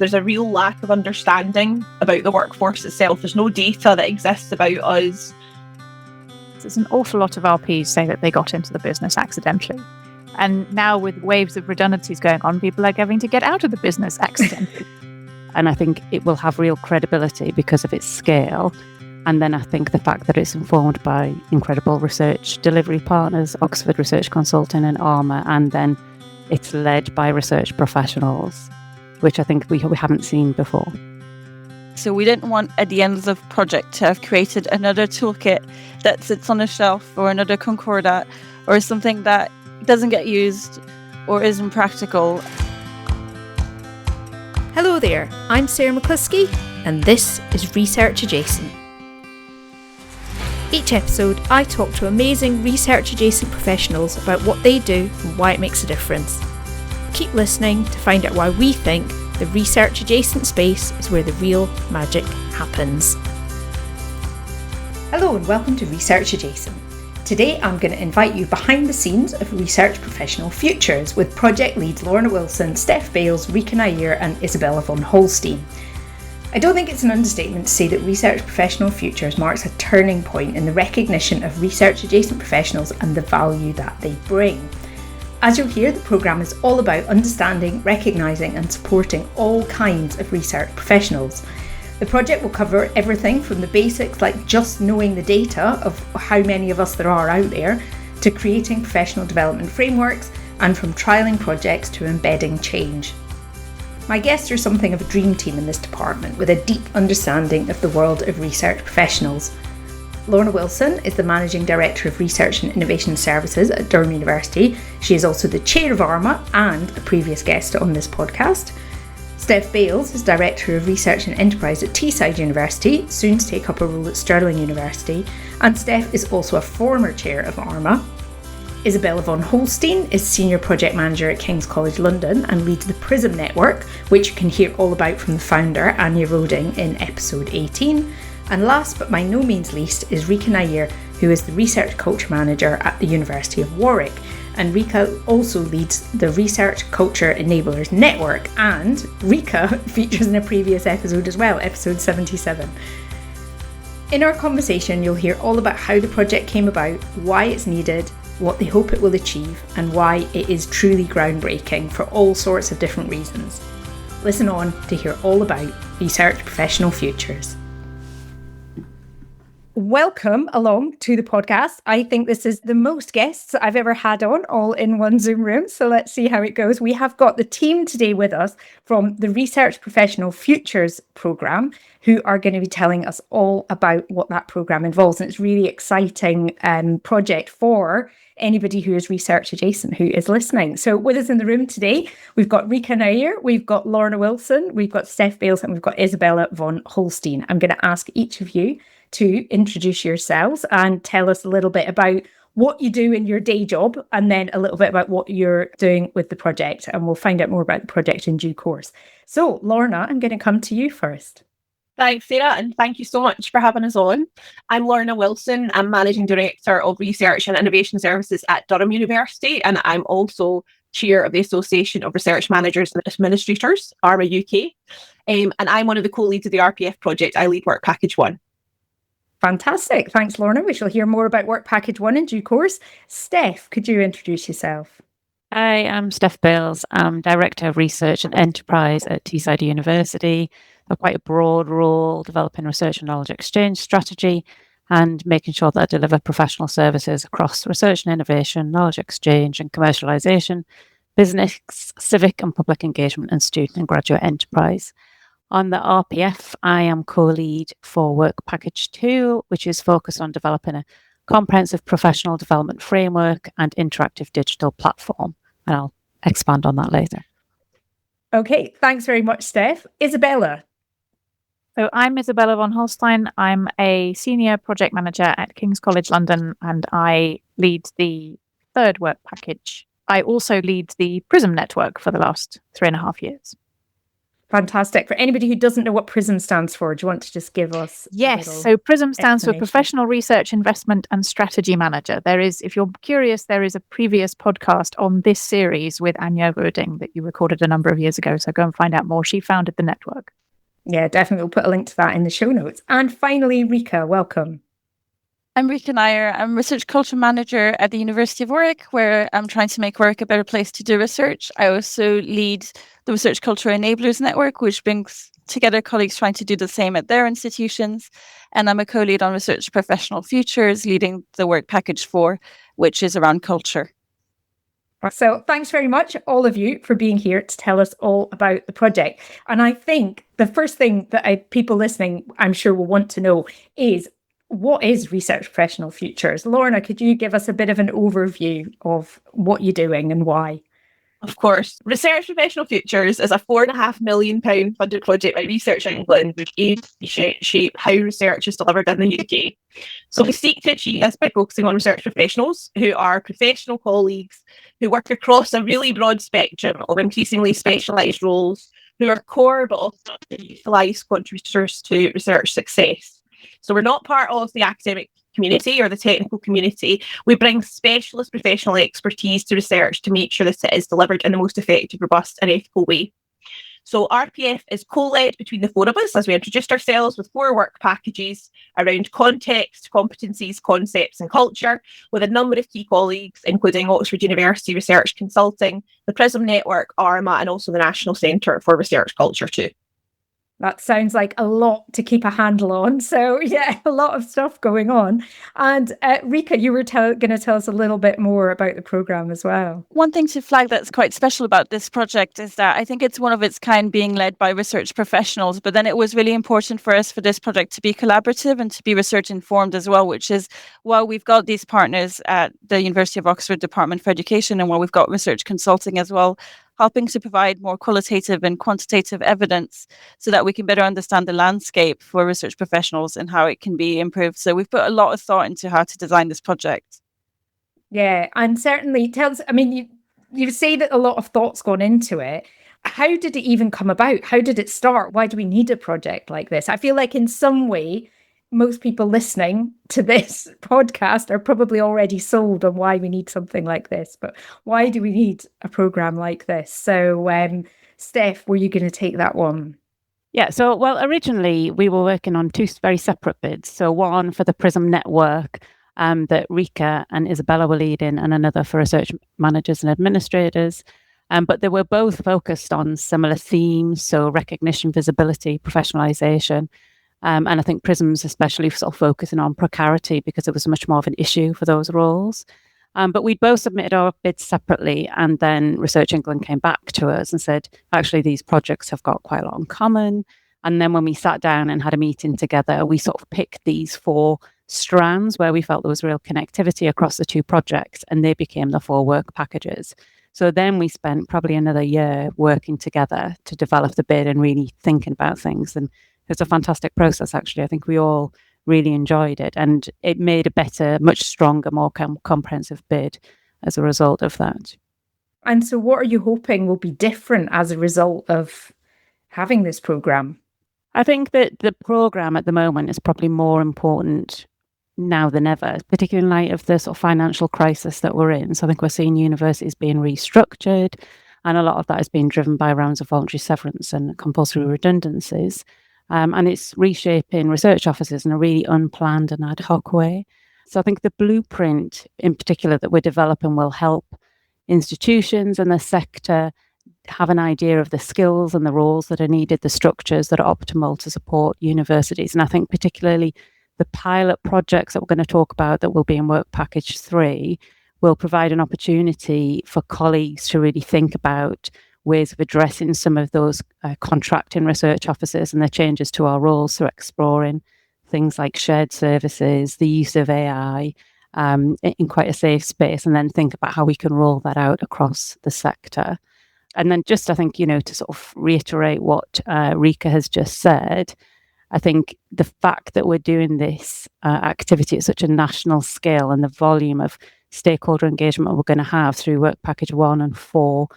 There's a real lack of understanding about the workforce itself. There's no data that exists about us. There's an awful lot of RPs say that they got into the business accidentally. And now with waves of redundancies going on, people are having to get out of the business accidentally. And I think it will have real credibility because of its scale. And then I think the fact that it's informed by incredible research delivery partners, Oxford Research Consulting and ARMA, and then it's led by research professionals, which I think we haven't seen before. So we didn't want at the end of the project to have created another toolkit that sits on a shelf or another concordat or something that doesn't get used or isn't practical. Hello there, I'm Sarah McCluskey and this is Research Adjacent. Each episode I talk to amazing research adjacent professionals about what they do and why it makes a difference. Keep listening to find out why we think the research adjacent space is where the real magic happens. Hello and welcome to Research Adjacent. Today I'm going to invite you behind the scenes of Research Professional Futures with project leads Lorna Wilson, Steph Bales, Rika Nair and Isabella von Holstein. I don't think it's an understatement to say that Research Professional Futures marks a turning point in the recognition of research adjacent professionals and the value that they bring. As you'll hear, the programme is all about understanding, recognising and supporting all kinds of research professionals. The project will cover everything from the basics like just knowing the data of how many of us there are out there, to creating professional development frameworks, and from trialling projects to embedding change. My guests are something of a dream team in this department with a deep understanding of the world of research professionals. Lorna Wilson is the Managing Director of Research and Innovation Services at Durham University. She is also the Chair of ARMA and a previous guest on this podcast. Steph Bales is Director of Research and Enterprise at Teesside University, soon to take up a role at Stirling University, and Steph is also a former Chair of ARMA. Isabella von Holstein is Senior Project Manager at King's College London and leads the PRISM network, which you can hear all about from the founder, Anya Roding, in episode 18. And last but by no means least is Rika Nair, who is the Research Culture Manager at the University of Warwick. And Rika also leads the Research Culture Enablers Network, and Rika features in a previous episode as well, episode 77. In our conversation, you'll hear all about how the project came about, why it's needed, what they hope it will achieve, and why it is truly groundbreaking for all sorts of different reasons. Listen on to hear all about Research Professional Futures. Welcome along to the podcast. I think this is the most guests I've ever had on, all in one Zoom room. So let's see how it goes. We have got the team today with us from the Research Professional Futures programme, who are going to be telling us all about what that programme involves. And it's a really exciting project for anybody who is research adjacent who is listening. So with us in the room today, we've got Rika Nair, we've got Lorna Wilson, we've got Steph Bales, and we've got Isabella von Holstein. I'm going to ask each of you to introduce yourselves and tell us a little bit about what you do in your day job, and then a little bit about what you're doing with the project. And we'll find out more about the project in due course. So Lorna, I'm going to come to you first. Thanks, Sarah, and thank you so much for having us on. I'm Lorna Wilson. I'm Managing Director of Research and Innovation Services at Durham University, and I'm also Chair of the Association of Research Managers and Administrators, ARMA UK. And I'm one of the co-leads of the RPF project. I lead Work Package 1. Fantastic. Thanks, Lorna. We shall hear more about Work Package 1 in due course. Steph, could you introduce yourself? Hi, I'm Steph Bales. I'm Director of Research and Enterprise at Teesside University. I've quite a broad role developing research and knowledge exchange strategy and making sure that I deliver professional services across research and innovation, knowledge exchange and commercialisation, business, civic and public engagement, and student and graduate enterprise. On the RPF, I am co-lead for Work Package 2, which is focused on developing a comprehensive professional development framework and interactive digital platform. And I'll expand on that later. Okay, thanks very much, Steph. Isabella. So I'm Isabella von Holstein. I'm a senior project manager at King's College London, and I lead the third work package. I also lead the PRISM network for the last 3.5 years. Fantastic. For anybody who doesn't know what PRISM stands for, do you want to just give us Yes, so PRISM stands for Professional Research Investment and Strategy Manager. There is, if you're curious, there is a previous podcast on this series with Anya Verding that you recorded a number of years ago. So go and find out more. She founded the network. Yeah, definitely. We'll put a link to that in the show notes. And finally, Rika, welcome. I'm Rika Nair. I'm Research Culture Manager at the University of Warwick, where I'm trying to make Warwick a better place to do research. I also lead the Research Culture Enablers Network, which brings together colleagues trying to do the same at their institutions. And I'm a co-lead on Research Professional Futures, leading the work package 4, which is around culture. So thanks very much, all of you, for being here to tell us all about the project. And I think the first thing that people listening, I'm sure, will want to know is, what is Research Professional Futures? Lorna, could you give us a bit of an overview of what you're doing and why? Of course. Research Professional Futures is a £4.5 million funded project by Research England with aim to shape how research is delivered in the UK. So we seek to achieve this by focusing on research professionals who are professional colleagues who work across a really broad spectrum of increasingly specialised roles, who are core but also utilised contributors to research success. So we're not part of the academic community or the technical community. We bring specialist professional expertise to research to make sure that it is delivered in the most effective, robust and ethical way. So RPF is co-led between the 4 of us as we introduced ourselves with 4 work packages around context, competencies, concepts and culture, with a number of key colleagues, including Oxford University Research Consulting, the PRISM Network, ARMA, and also the National Centre for Research Culture too. That sounds like a lot to keep a handle on. So yeah, a lot of stuff going on. And Rika, you were going to tell us a little bit more about the programme as well. One thing to flag that's quite special about this project is that I think it's one of its kind being led by research professionals, but then it was really important for us for this project to be collaborative and to be research informed as well, which is while we've got these partners at the University of Oxford Department for Education and while we've got research consulting as well, helping to provide more qualitative and quantitative evidence so that we can better understand the landscape for research professionals and how it can be improved. So we've put a lot of thought into how to design this project. Yeah, and certainly you say that a lot of thought's gone into it. How did it even come about? How did it start? Why do we need a project like this? I feel like in some way, most people listening to this podcast are probably already sold on why we need something like this, but why do we need a programme like this? So, Steph, were you going to take that one? Yeah, so, well, originally we were working on 2 very separate bids. So one for the PRISM network that Rika and Isabella were leading, and another for research managers and administrators. But they were both focused on similar themes, so recognition, visibility, professionalisation. And I think PRISM's especially sort of focusing on precarity because it was much more of an issue for those roles. But we'd both submitted our bids separately, and then Research England came back to us and said, actually, these projects have got quite a lot in common. And then when we sat down and had a meeting together, we sort of picked these 4 strands where we felt there was real connectivity across the 2 projects, and they became the 4 work packages. So then we spent probably another year working together to develop the bid and really thinking about things. And it was a fantastic process, actually. I think we all really enjoyed it, and it made a better, much stronger, more comprehensive bid as a result of that. And so what are you hoping will be different as a result of having this programme? I think that the programme at the moment is probably more important now than ever, particularly in light of the sort of financial crisis that we're in. So I think we're seeing universities being restructured, and a lot of that is being driven by rounds of voluntary severance and compulsory redundancies. And it's reshaping research offices in a really unplanned and ad hoc way. So I think the blueprint in particular that we're developing will help institutions and the sector have an idea of the skills and the roles that are needed, the structures that are optimal to support universities. And I think particularly the pilot projects that we're going to talk about that will be in Work Package 3 will provide an opportunity for colleagues to really think about ways of addressing some of those contracting research officers and the changes to our roles, through exploring things like shared services, the use of AI in quite a safe space, and then think about how we can roll that out across the sector. And then just, I think, to sort of reiterate what Rika has just said, I think the fact that we're doing this activity at such a national scale and the volume of stakeholder engagement we're going to have through Work Package 1 and 4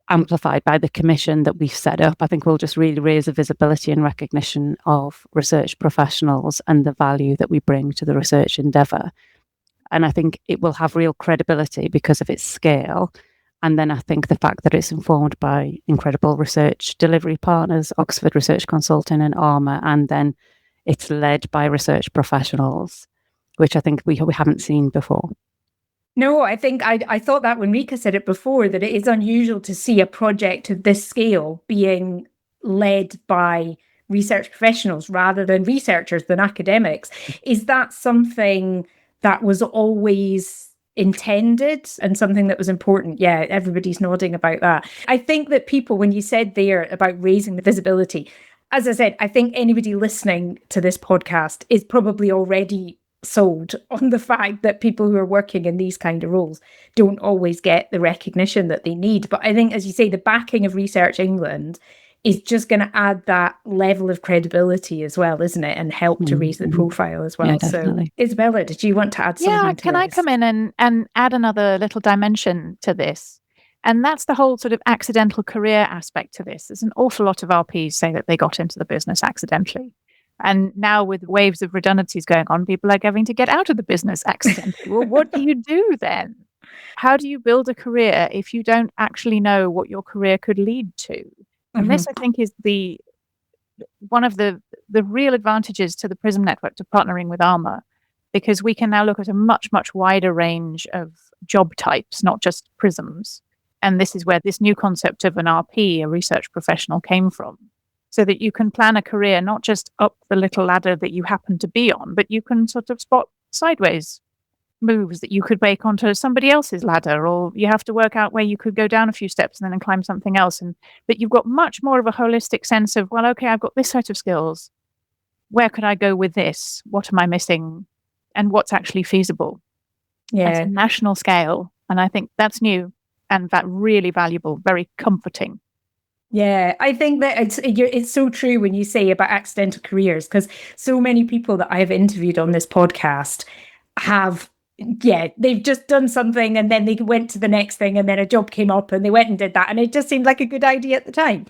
amplified by the commission that we've set up, I think will just really raise the visibility and recognition of research professionals and the value that we bring to the research endeavour. And I think it will have real credibility because of its scale. And then I think the fact that it's informed by incredible research delivery partners, Oxford Research Consulting and ARMA, and then it's led by research professionals, which I think we haven't seen before. No, I think I thought that when Rika said it before, that it is unusual to see a project of this scale being led by research professionals rather than researchers, than academics. Is that something that was always intended and something that was important? Yeah, everybody's nodding about that. I think that people, when you said there about raising the visibility, as I said, I think anybody listening to this podcast is probably already sold on the fact that people who are working in these kind of roles don't always get the recognition that they need. But I think, as you say, the backing of Research England is just going to add that level of credibility as well, isn't it? And help to raise the profile as well. Yeah, definitely. So, Isabella, did you want to add something to can I come in and add another little dimension to this? And that's the whole sort of accidental career aspect to this. There's an awful lot of RPs say that they got into the business accidentally. And now with waves of redundancies going on, people are having to get out of the business accidentally. Well, what do you do then? How do you build a career if you don't actually know what your career could lead to? And this, I think, is one of the real advantages to the PRISM network to partnering with ARMA, because we can now look at a much, much wider range of job types, not just PRISMs. And this is where this new concept of an RP, a research professional, came from. So that you can plan a career not just up the little ladder that you happen to be on, but you can sort of spot sideways moves that you could make onto somebody else's ladder, or you have to work out where you could go down a few steps and then climb something else. And but you've got much more of a holistic sense of, well, okay, I've got this set of skills. Where could I go with this? What am I missing? And what's actually feasible? Yeah. At a national scale. And I think that's new and that really valuable, very comforting. Yeah, I think that it's so true when you say about accidental careers, because so many people that I've interviewed on this podcast have, they've just done something and then they went to the next thing and then a job came up and they went and did that and it just seemed like a good idea at the time.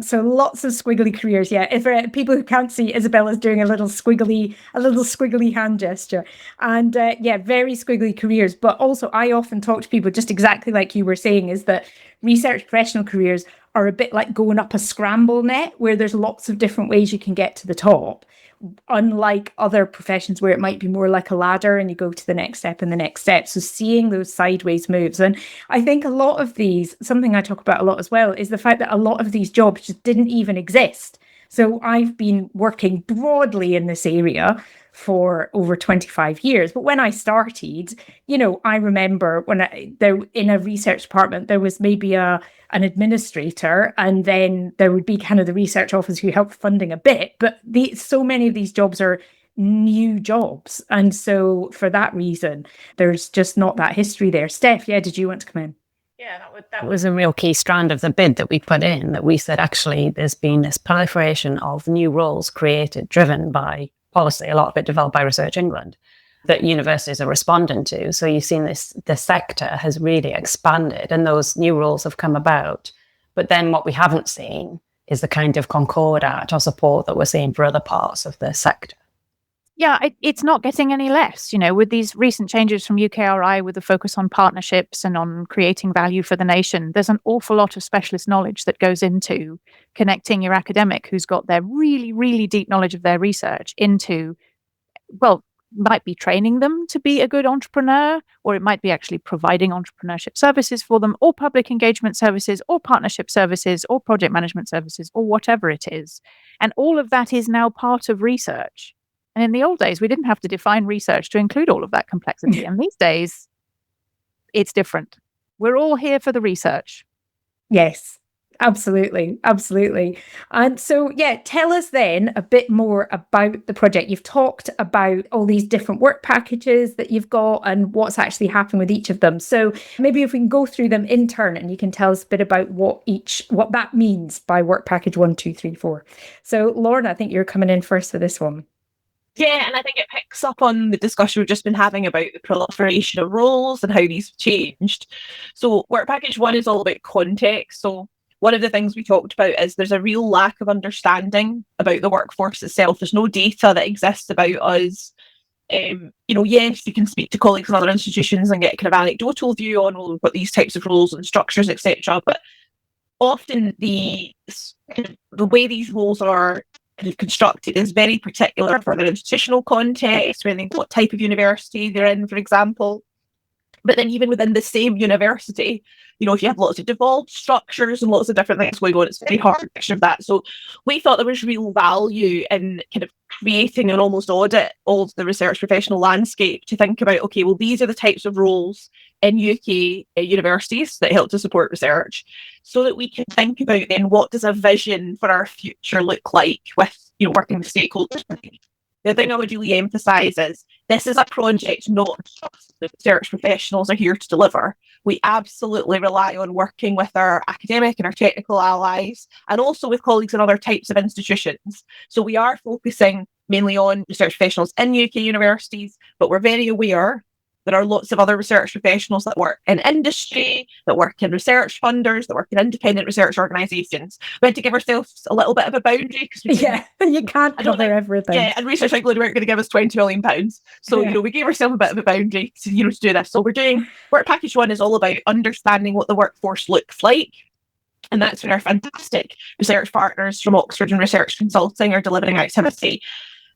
So lots of squiggly careers. Yeah, if people who can't see, Isabella's doing a little squiggly hand gesture, and very squiggly careers. But also, I often talk to people just exactly like you were saying, is that research professional careers are a bit like going up a scramble net, where there's lots of different ways you can get to the top, unlike other professions where it might be more like a ladder and you go to the next step and the next step. So seeing those sideways moves. And I think a lot of these, something I talk about a lot as well, is the fact that a lot of these jobs just didn't even exist. So I've been working broadly in this area for over 25 years. But when I started, I remember when in a research department, there was maybe an administrator, and then there would be kind of the research office who helped funding a bit. But so many of these jobs are new jobs. And so for that reason, there's just not that history there. Steph, did you want to come in? Yeah, that was a real key strand of the bid that we put in, that we said, actually, there's been this proliferation of new roles created, driven by policy, a lot of it developed by Research England, that universities are responding to. So you've seen the sector has really expanded and those new roles have come about. But then what we haven't seen is the kind of concordat or support that we're seeing for other parts of the sector. Yeah, it's not getting any less, with these recent changes from UKRI, with the focus on partnerships and on creating value for the nation. There's an awful lot of specialist knowledge that goes into connecting your academic who's got their really, really deep knowledge of their research into, might be training them to be a good entrepreneur, or it might be actually providing entrepreneurship services for them, or public engagement services, or partnership services, or project management services, or whatever it is. And all of that is now part of research. And in the old days, we didn't have to define research to include all of that complexity. And these days, it's different. We're all here for the research. Yes, absolutely. Absolutely. And so, tell us then a bit more about the project. You've talked about all these different work packages that you've got and what's actually happening with each of them. So maybe if we can go through them in turn and you can tell us a bit about what that means by work package 1, 2, 3, 4. So Lorna, I think you're coming in first for this one. Yeah, and I think it picks up on the discussion we've just been having about the proliferation of roles and how these have changed. So work package 1 is all about context. So one of the things we talked about is there's a real lack of understanding about the workforce itself. There's no data that exists about us. Yes, you can speak to colleagues in other institutions and get kind of anecdotal view on, well, we've got these types of roles and structures, etc. But often the way these roles are kind of constructed is very particular for their institutional context, depending what type of university they're in, for example. But then even within the same university, if you have lots of devolved structures and lots of different things going on, it's very hard to picture that. So we thought there was real value in kind of creating an almost audit of the research professional landscape to think about, okay, well, these are the types of roles in UK universities that help to support research, so that we can think about then what does a vision for our future look like with, working with stakeholders. The thing I would really emphasise is this is a project not just the research professionals are here to deliver. We absolutely rely on working with our academic and our technical allies, and also with colleagues in other types of institutions. So we are focusing mainly on research professionals in UK universities, but we're very aware there are lots of other research professionals that work in industry, that work in research funders, that work in independent research organisations. We had to give ourselves a little bit of a boundary. You can't cover everything. Yeah, and Research England weren't going to give us £20 million. So, we gave ourselves a bit of a boundary to do this. So we're doing, Work Package 1 is all about understanding what the workforce looks like. And that's where our fantastic research partners from Oxford and Research Consulting are delivering activity.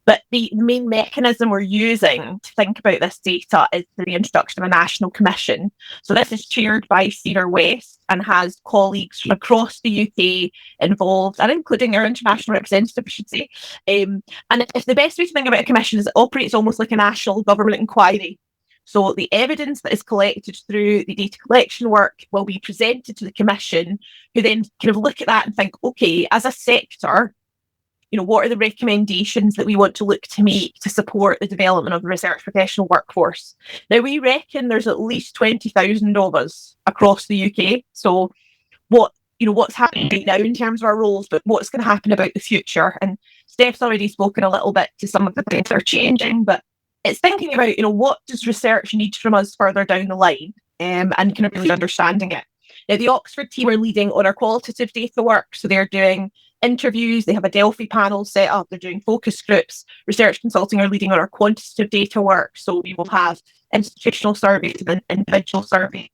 But the main mechanism we're using to think about this data is the introduction of a national commission. So this is chaired by Sarah West and has colleagues from across the UK involved, and including our international representative, I should say. And if the best way to think about a commission is it operates almost like a national government inquiry. So the evidence that is collected through the data collection work will be presented to the commission, who then kind of look at that and think, okay, as a sector, what are the recommendations that we want to look to make to support the development of the research professional workforce? Now, we reckon there's at least 20,000 of us across the UK. So what's happening right now in terms of our roles, but what's going to happen about the future? And Steph's already spoken a little bit to some of the things that are changing, but it's thinking about, what does research need from us further down the line, and kind of really understanding it. Now, the Oxford team are leading on our qualitative data work. So they're doing interviews, they have a Delphi panel set up, they're doing focus groups. Research Consulting are leading on our quantitative data work. So we will have institutional surveys and individual surveys.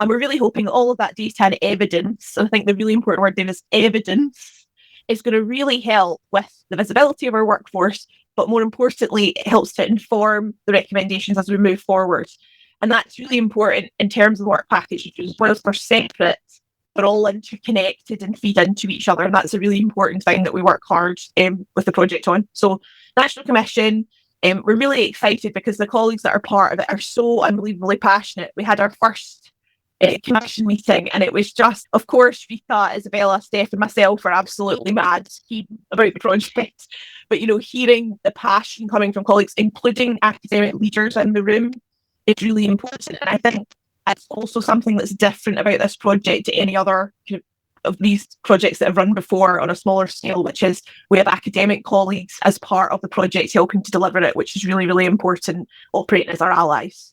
And we're really hoping that all of that data and evidence, I think the really important word there is evidence, is going to really help with the visibility of our workforce, but more importantly, it helps to inform the recommendations as we move forward. And that's really important in terms of the work package, because whilst we're separate, we're all interconnected and feed into each other. And that's a really important thing that we work hard with the project on. So National Commission, we're really excited because the colleagues that are part of it are so unbelievably passionate. We had our first commission meeting, and it was just, of course, Rika, Isabella, Steph and myself are absolutely mad about the project. But, hearing the passion coming from colleagues, including academic leaders in the room, is really important. And I think it's also something that's different about this project to any other of these projects that have run before on a smaller scale, which is we have academic colleagues as part of the project helping to deliver it, which is really, really important, operating as our allies.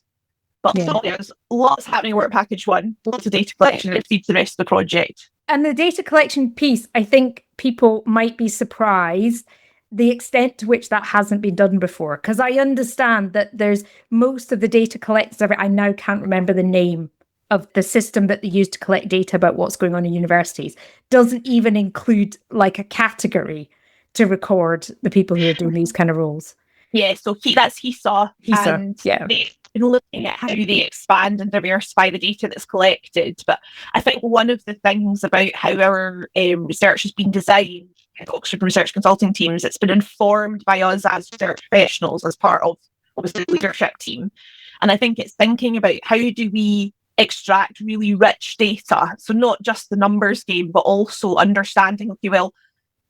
But there's lots happening in Work Package 1, lots of data collection, it feeds the rest of the project. And the data collection piece, I think people might be surprised the extent to which that hasn't been done before. Because I understand that there's most of the data collected, I now can't remember the name of the system that they use to collect data about what's going on in universities, doesn't even include like a category to record the people who are doing these kind of roles. Yeah, so that's HESA. And looking at how they expand and diversify the data that's collected. But I think one of the things about how our research has been designed at Oxford Research Consulting teams, it's been informed by us as research professionals as part of obviously the leadership team. And I think it's thinking about how do we extract really rich data. So not just the numbers game, but also understanding, okay, well,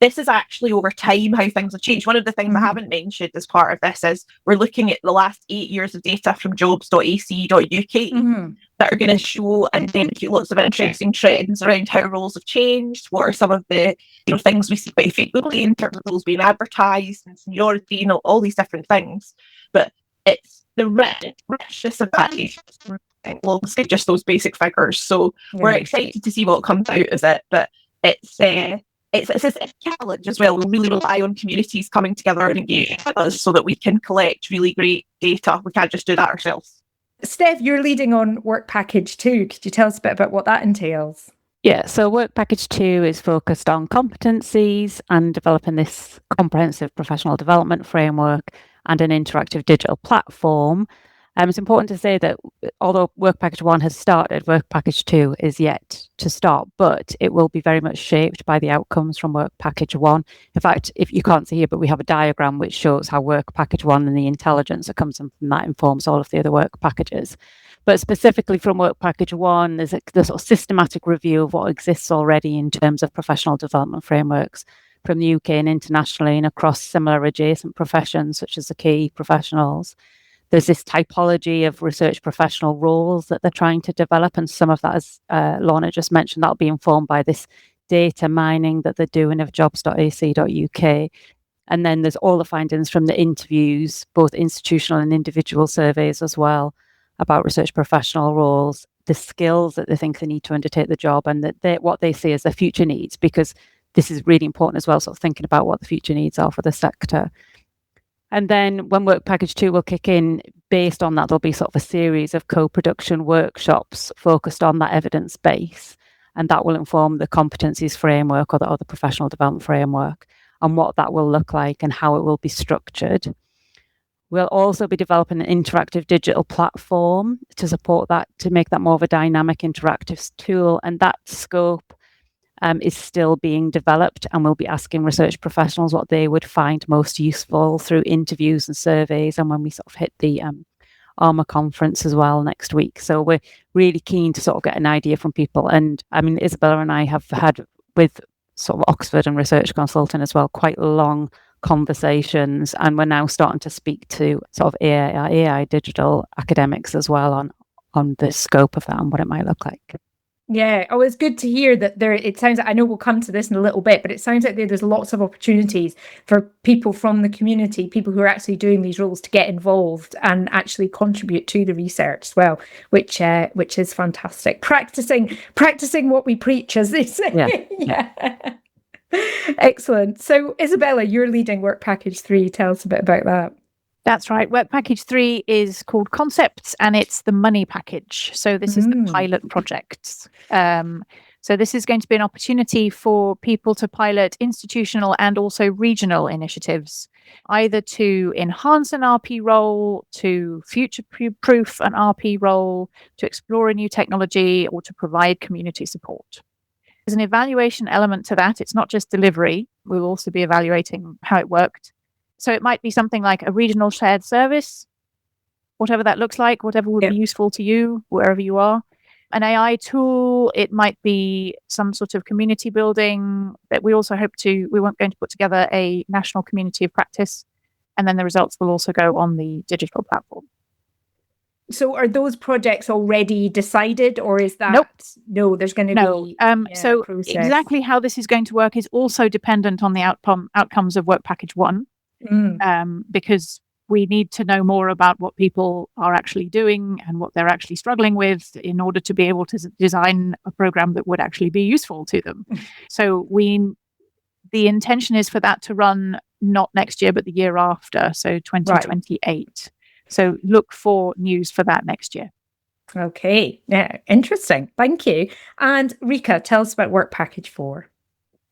this is actually over time how things have changed. One of the things I haven't mentioned as part of this is we're looking at the last 8 years of data from jobs.ac.uk that are going to show and indicate lots of interesting trends around how roles have changed. What are some of the things we see quite frequently in terms of roles being advertised and seniority and all these different things. But it's the richness of that data alongside just those basic figures. So we're excited to see what comes out of it, but it's a challenge as well. We really rely on communities coming together and engaging with us so that we can collect really great data. We can't just do that ourselves. Steph, you're leading on Work Package 2. Could you tell us a bit about what that entails? Yeah, so Work Package 2 is focused on competencies and developing this comprehensive professional development framework and an interactive digital platform. It's important to say that although Work Package 1 has started, Work Package 2 is yet to start, but it will be very much shaped by the outcomes from Work Package 1. In fact, if you can't see here, but we have a diagram which shows how Work Package 1 and the intelligence that comes from that informs all of the other work packages. But specifically from Work Package 1, there's the sort of systematic review of what exists already in terms of professional development frameworks from the UK and internationally and across similar adjacent professions, such as the key professionals. There's this typology of research professional roles that they're trying to develop, and some of that, as Lorna just mentioned, that'll be informed by this data mining that they're doing of jobs.ac.uk. And then there's all the findings from the interviews, both institutional and individual surveys as well, about research professional roles, the skills that they think they need to undertake the job, and that what they see as their future needs, because this is really important as well, sort of thinking about what the future needs are for the sector. And then when Work Package 2 will kick in, based on that, there'll be sort of a series of co-production workshops focused on that evidence base. And that will inform the competencies framework or the professional development framework and what that will look like and how it will be structured. We'll also be developing an interactive digital platform to support that, to make that more of a dynamic interactive tool. And that scope is still being developed, and we'll be asking research professionals what they would find most useful through interviews and surveys, and when we sort of hit the ARMA conference as well next week. So we're really keen to sort of get an idea from people. And I mean, Isabella and I have had, with sort of Oxford and Research Consultant as well, quite long conversations, and we're now starting to speak to sort of AI digital academics as well on the scope of that and what it might look like. Yeah, it's good to hear that it sounds like, I know we'll come to this in a little bit, but it sounds like there's lots of opportunities for people from the community, people who are actually doing these roles, to get involved and actually contribute to the research as well, which is fantastic. Practicing what we preach, as they say. Yeah. Excellent. So Isabella, you're leading Work Package 3. Tell us a bit about that. That's right. Work Package 3 is called Concepts, and it's the money package. So this is the pilot projects. So this is going to be an opportunity for people to pilot institutional and also regional initiatives, either to enhance an RP role, to future-proof an RP role, to explore a new technology, or to provide community support. There's an evaluation element to that. It's not just delivery. We'll also be evaluating how it worked. So it might be something like a regional shared service, whatever that looks like, whatever would be useful to you, wherever you are. An AI tool, it might be some sort of community building that we also hope to, we weren't going to put together a national community of practice. And then the results will also go on the digital platform. So are those projects already decided, or is that? Nope. No, there's going to be so process. Exactly how this is going to work is also dependent on the outcomes of Work Package 1. Because we need to know more about what people are actually doing and what they're actually struggling with in order to be able to design a program that would actually be useful to them. So the intention is for that to run not next year, but the year after, so 2028. Right. So look for news for that next year. Okay, yeah, interesting. Thank you. And Rika, tell us about Work Package 4.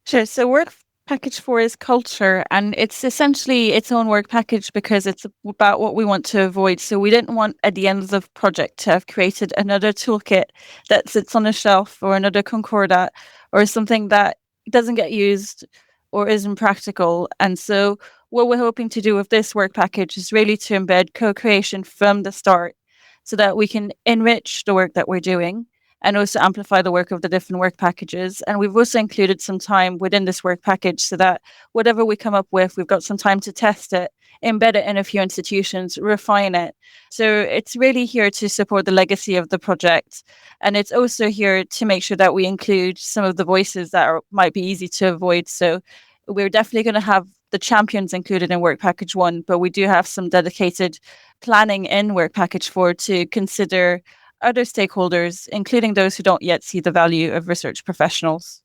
Sure. So Work Package 4 is culture, and it's essentially its own work package because it's about what we want to avoid. So we didn't want at the end of the project to have created another toolkit that sits on a shelf, or another concordat, or something that doesn't get used or isn't practical. And so what we're hoping to do with this work package is really to embed co-creation from the start so that we can enrich the work that we're doing and also amplify the work of the different work packages. And we've also included some time within this work package so that whatever we come up with, we've got some time to test it, embed it in a few institutions, refine it. So it's really here to support the legacy of the project. And it's also here to make sure that we include some of the voices that might be easy to avoid. So we're definitely going to have the champions included in work package 1, but we do have some dedicated planning in work package 4 to consider other stakeholders, including those who don't yet see the value of research professionals.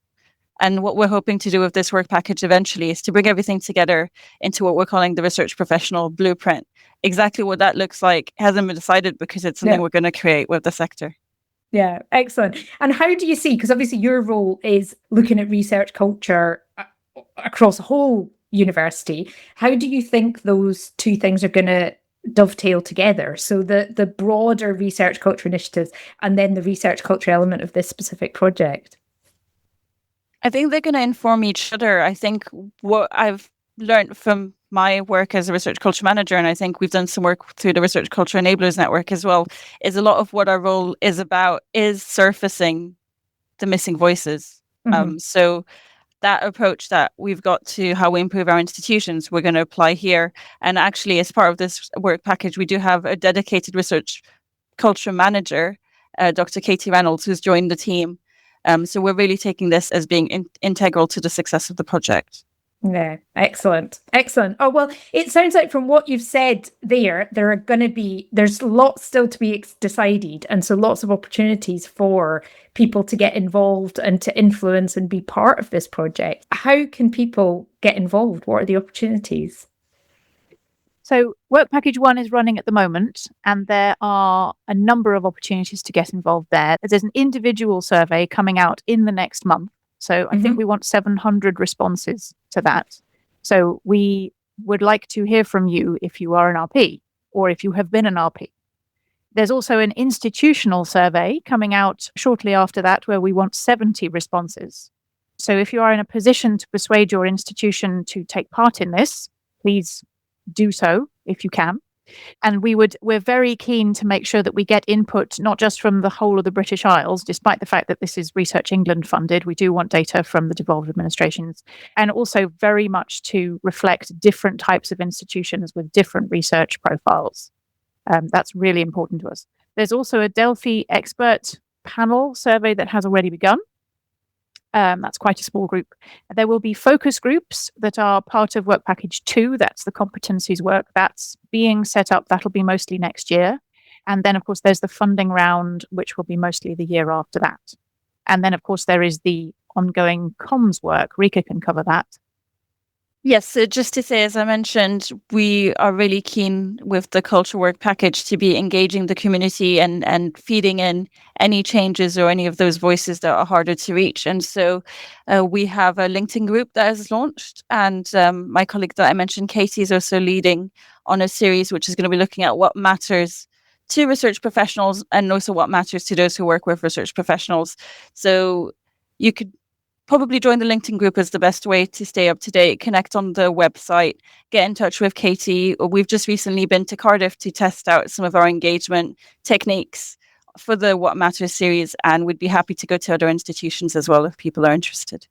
And what we're hoping to do with this work package eventually is to bring everything together into what we're calling the research professional blueprint. Exactly what that looks like hasn't been decided because it's something we're going to create with the sector. Yeah, excellent. And how do you see, because obviously your role is looking at research culture across the whole university, how do you think those two things are going to dovetail together? So the broader research culture initiatives and then the research culture element of this specific project? I think they're going to inform each other. I think what I've learned from my work as a research culture manager, and I think we've done some work through the Research Culture Enablers Network as well, is a lot of what our role is about is surfacing the missing voices. So that approach that we've got to how we improve our institutions, we're going to apply here. And actually, as part of this work package, we do have a dedicated research culture manager, Dr. Katie Reynolds, who's joined the team. So we're really taking this as being integral to the success of the project. Yeah, excellent. Oh, well, it sounds like from what you've said there's lots still to be decided. And so lots of opportunities for people to get involved and to influence and be part of this project. How can people get involved? What are the opportunities? So work package 1 is running at the moment, and there are a number of opportunities to get involved there. There's an individual survey coming out in the next month. So I think we want 700 responses to that. So we would like to hear from you if you are an RP or if you have been an RP. There's also an institutional survey coming out shortly after that where we want 70 responses. So if you are in a position to persuade your institution to take part in this, please do so if you can. And we're very keen to make sure that we get input, not just from the whole of the British Isles, despite the fact that this is Research England funded. We do want data from the devolved administrations, and also very much to reflect different types of institutions with different research profiles. That's really important to us. There's also a Delphi expert panel survey that has already begun. That's quite a small group. There will be focus groups that are part of work package 2. That's the competencies work that's being set up. That'll be mostly next year. And then, of course, there's the funding round, which will be mostly the year after that. And then, of course, there is the ongoing comms work. Rika can cover that. Yes, so just to say, as I mentioned, we are really keen with the culture work package to be engaging the community and feeding in any changes or any of those voices that are harder to reach. And so we have a LinkedIn group that is launched, and my colleague that I mentioned, Katie, is also leading on a series which is going to be looking at what matters to research professionals and also what matters to those who work with research professionals. So you could probably join the LinkedIn group is the best way to stay up to date. Connect on the website, get in touch with Katie. We've just recently been to Cardiff to test out some of our engagement techniques for the What Matters series, and we'd be happy to go to other institutions as well if people are interested.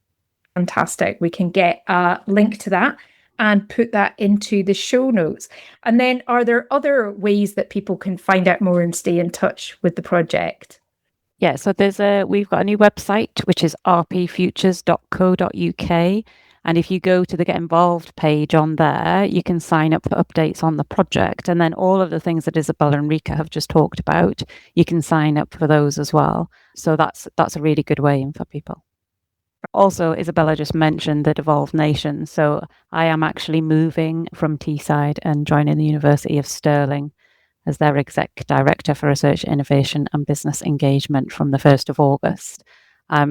Fantastic. We can get a link to that and put that into the show notes. And then are there other ways that people can find out more and stay in touch with the project? Yeah, so we've got a new website, which is rpfutures.co.uk. And if you go to the Get Involved page on there, you can sign up for updates on the project. And then all of the things that Isabella and Rika have just talked about, you can sign up for those as well. So that's a really good way in for people. Also, Isabella just mentioned the devolved nations. So I am actually moving from Teesside and joining the University of Stirling as their Exec Director for Research, Innovation and Business Engagement from the 1st of August.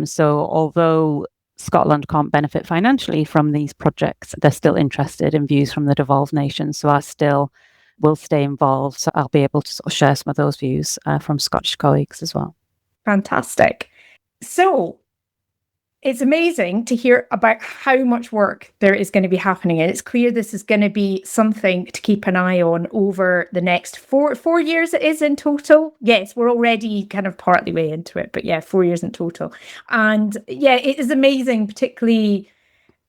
So although Scotland can't benefit financially from these projects, they're still interested in views from the devolved nations. So I still will stay involved. So I'll be able to sort of share some of those views from Scottish colleagues as well. Fantastic. So it's amazing to hear about how much work there is going to be happening. And it's clear this is going to be something to keep an eye on over the next 4 years it is in total. Yes, we're already kind of partly way into it, but yeah, 4 years in total. And yeah, it is amazing, particularly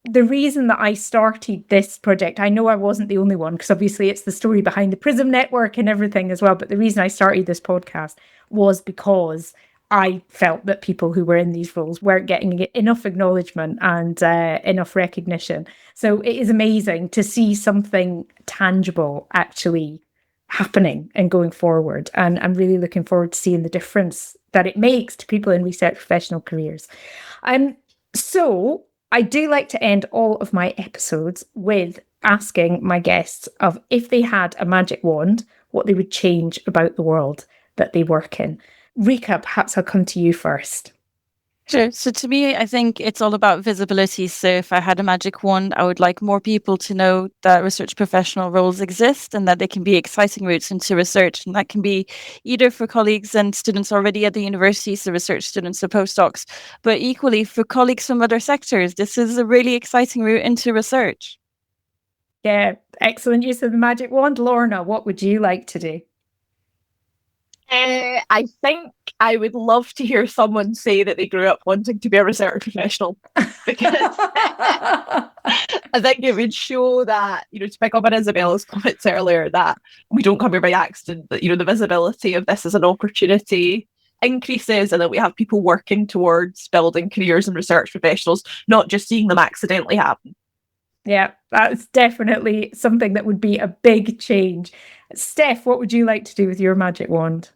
the reason that I started this project. I know I wasn't the only one, because obviously it's the story behind the PRISM network and everything as well. But the reason I started this podcast was because I felt that people who were in these roles weren't getting enough acknowledgement and enough recognition. So it is amazing to see something tangible actually happening and going forward. And I'm really looking forward to seeing the difference that it makes to people in research professional careers. So I do like to end all of my episodes with asking my guests of if they had a magic wand, what they would change about the world that they work in. Rika, perhaps I'll come to you first. Sure. So to me, I think it's all about visibility. So if I had a magic wand, I would like more people to know that research professional roles exist and that they can be exciting routes into research. And that can be either for colleagues and students already at the university, so research students or postdocs, but equally for colleagues from other sectors. This is a really exciting route into research. Yeah, excellent use of the magic wand. Lorna, what would you like to do? I think I would love to hear someone say that they grew up wanting to be a research professional, because I think it would show that, to pick up on Isabella's comments earlier, that we don't come here by accident, that, the visibility of this as an opportunity increases, and that we have people working towards building careers in research professionals, not just seeing them accidentally happen. Yeah, that's definitely something that would be a big change. Steph, what would you like to do with your magic wand?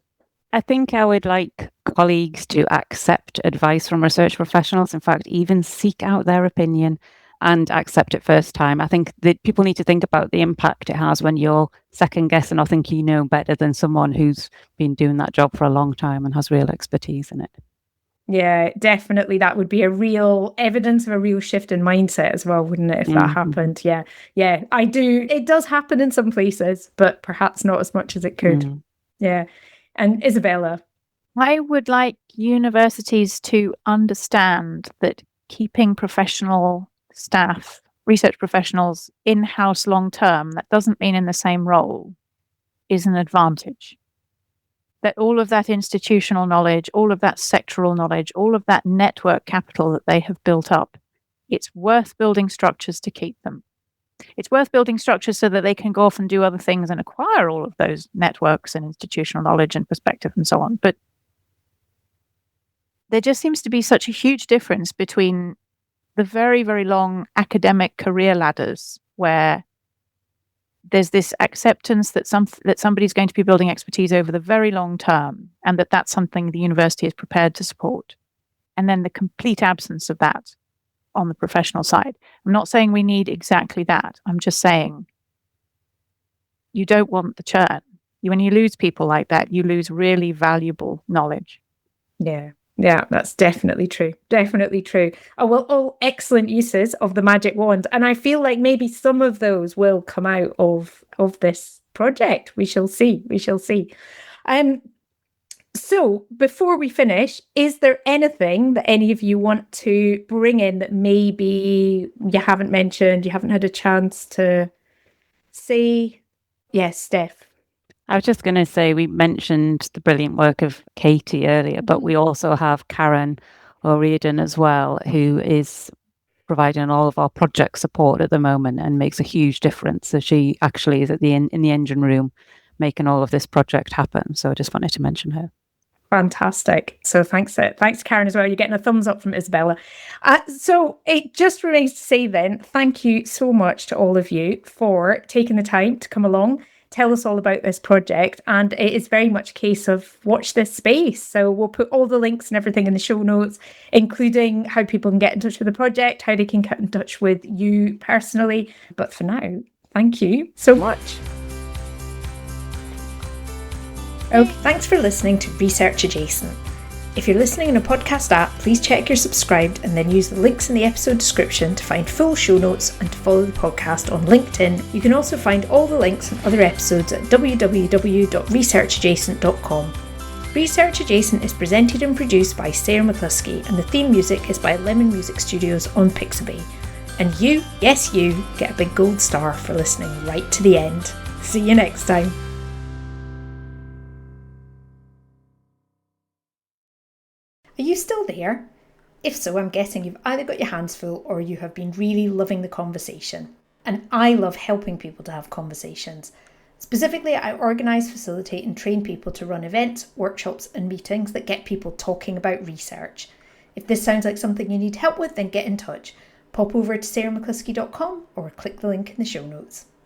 I think I would like colleagues to accept advice from research professionals. In fact, even seek out their opinion and accept it first time. I think that people need to think about the impact it has when you're second guessing or think you know better than someone who's been doing that job for a long time and has real expertise in it. Yeah, definitely. That would be a real evidence of a real shift in mindset as well, wouldn't it, if that happened? Yeah, I do. It does happen in some places, but perhaps not as much as it could. Yeah. And Isabella? I would like universities to understand that keeping professional staff, research professionals, in-house long-term, that doesn't mean in the same role, is an advantage. That all of that institutional knowledge, all of that sectoral knowledge, all of that network capital that they have built up, it's worth building structures to keep them. It's worth building structures so that they can go off and do other things and acquire all of those networks and institutional knowledge and perspective and so on. But there just seems to be such a huge difference between the very, very long academic career ladders where there's this acceptance that somebody's going to be building expertise over the very long term, and that's something the university is prepared to support. And then the complete absence of that on the professional side. I'm not saying we need exactly that. I'm just saying you don't want the churn. When you lose people like that, you lose really valuable knowledge. Yeah, that's definitely true. Definitely true. Oh, well, all excellent uses of the magic wand. And I feel like maybe some of those will come out of this project. We shall see. So before we finish, is there anything that any of you want to bring in that maybe you haven't mentioned, you haven't had a chance to say? Yes, Steph. I was just going to say, we mentioned the brilliant work of Katie earlier, but we also have Karen O'Riordan as well, who is providing all of our project support at the moment and makes a huge difference. So she actually is in the engine room making all of this project happen. So I just wanted to mention her. Fantastic. So thanks Karen as well. You're getting a thumbs up from Isabella. So it just remains to say then, thank you so much to all of you for taking the time to come along, tell us all about this project. And it is very much a case of watch this space. So we'll put all the links and everything in the show notes, including how people can get in touch with the project, how they can get in touch with you personally. But for now, thank you so much. Okay, thanks for listening to Research Adjacent. If you're listening in a podcast app, please check you're subscribed and then use the links in the episode description to find full show notes and to follow the podcast on LinkedIn. You can also find all the links and other episodes at www.researchadjacent.com. Research Adjacent is presented and produced by Sarah McCluskey, and the theme music is by Lemon Music Studios on Pixabay. And you, yes you, get a big gold star for listening right to the end. See you next time. Are you still there? If so, I'm guessing you've either got your hands full or you have been really loving the conversation. And I love helping people to have conversations. Specifically, I organise, facilitate and train people to run events, workshops and meetings that get people talking about research. If this sounds like something you need help with, then get in touch. Pop over to sarahmccluskey.com or click the link in the show notes.